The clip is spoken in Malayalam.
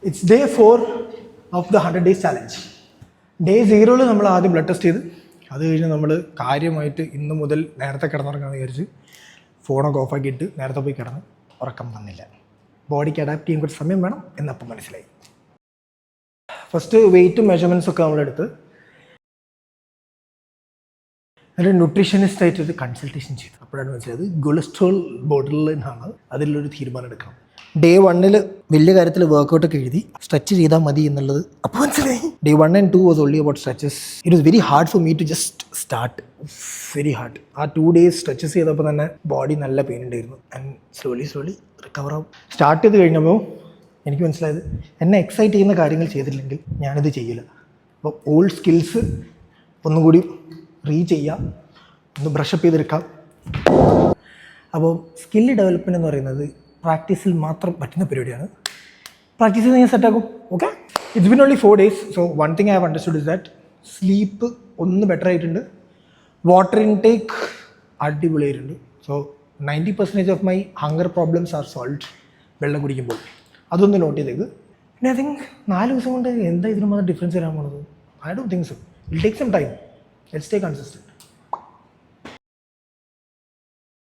Its day 4 of the 100 days challenge. Day 0 നമ്മൾ ആദ്യം ബ്ലഡ് ടെസ്റ്റ് ചെയ്ത് അത് കഴിഞ്ഞ് നമ്മൾ കാര്യമായിട്ട് ഇന്ന് മുതൽ നേരത്തെ കിടന്നിറങ്ങാമെന്ന് വിചാരിച്ച് ഫോണൊക്കെ ഓഫാക്കിയിട്ട് നേരത്തെ പോയി കിടന്ന് ഉറക്കം വന്നില്ല. ബോഡിക്ക് അഡാപ്റ്റ് ചെയ്യാൻ കുറച്ച് സമയം വേണം എന്നപ്പം മനസ്സിലായി. ഫസ്റ്റ് വെയിറ്റും മെഷർമെൻറ്റ്സ് ഒക്കെ നമ്മളെടുത്ത് എന്നിട്ട് ന്യൂട്രീഷനിസ്റ്റായിട്ട് ഒരു കൺസൾട്ടേഷൻ ചെയ്തു. അപ്പോഴാണ് മനസ്സിലായത് കൊളസ്ട്രോൾ ബോർഡർ ലൈൻ ആണ്, അതിലൊരു തീരുമാനം എടുക്കണം. ഡേ 1 വലിയ കാര്യത്തിൽ വർക്കൗട്ടൊക്കെ എഴുതി സ്ട്രെച്ച് ചെയ്താൽ മതി എന്നുള്ളത് അപ്പോൾ മനസ്സിലായി. Day 1 and 2 was only about stretches. It was very hard for me to just start. Very hard. ആ 2 days സ്ട്രെച്ചസ് ചെയ്തപ്പോൾ തന്നെ ബോഡി നല്ല പെയിൻ ഉണ്ടായിരുന്നു. ആൻഡ് സ്ലോലി റിക്കവർ ആവും. സ്റ്റാർട്ട് ചെയ്ത് കഴിഞ്ഞപ്പോൾ എനിക്ക് മനസ്സിലായത് എന്നെ എക്സൈറ്റ് ചെയ്യുന്ന കാര്യങ്ങൾ ചെയ്തില്ലെങ്കിൽ ഞാനിത് ചെയ്യില്ല. അപ്പോൾ ഓൾഡ് സ്കിൽസ് ഒന്നുകൂടി ചെയ്യുക, ഒന്ന് ബ്രഷപ്പ് ചെയ്തെടുക്കാം. അപ്പോൾ സ്കില്ല് ഡെവലപ്മെൻറ്റ് എന്ന് പറയുന്നത് പ്രാക്ടീസിൽ മാത്രം പറ്റുന്ന പരിപാടിയാണ്. പ്രാക്ടീസ് ചെയ്ത് ഞാൻ സെറ്റാക്കും. Okay, it's been only 4 days. So one thing I have understood is that sleep ഒന്ന് ബെറ്റർ ആയിട്ടുണ്ട്. വാട്ടർ ഇൻടേക്ക് അടിപൊളിയായിട്ടുണ്ട്. So 90% of my hunger problems are solved വെള്ളം കുടിക്കുമ്പോൾ. അതൊന്ന് നോട്ട് ചെയ്തേക്ക്. പിന്നെ ഐ തിങ്ക് 4 ദിവസം കൊണ്ട് എന്താ ഇതിന് മാത്രം ഡിഫറൻസ് വരാൻ പോണത്? I don't think so. It take some time. Let's stay consistent.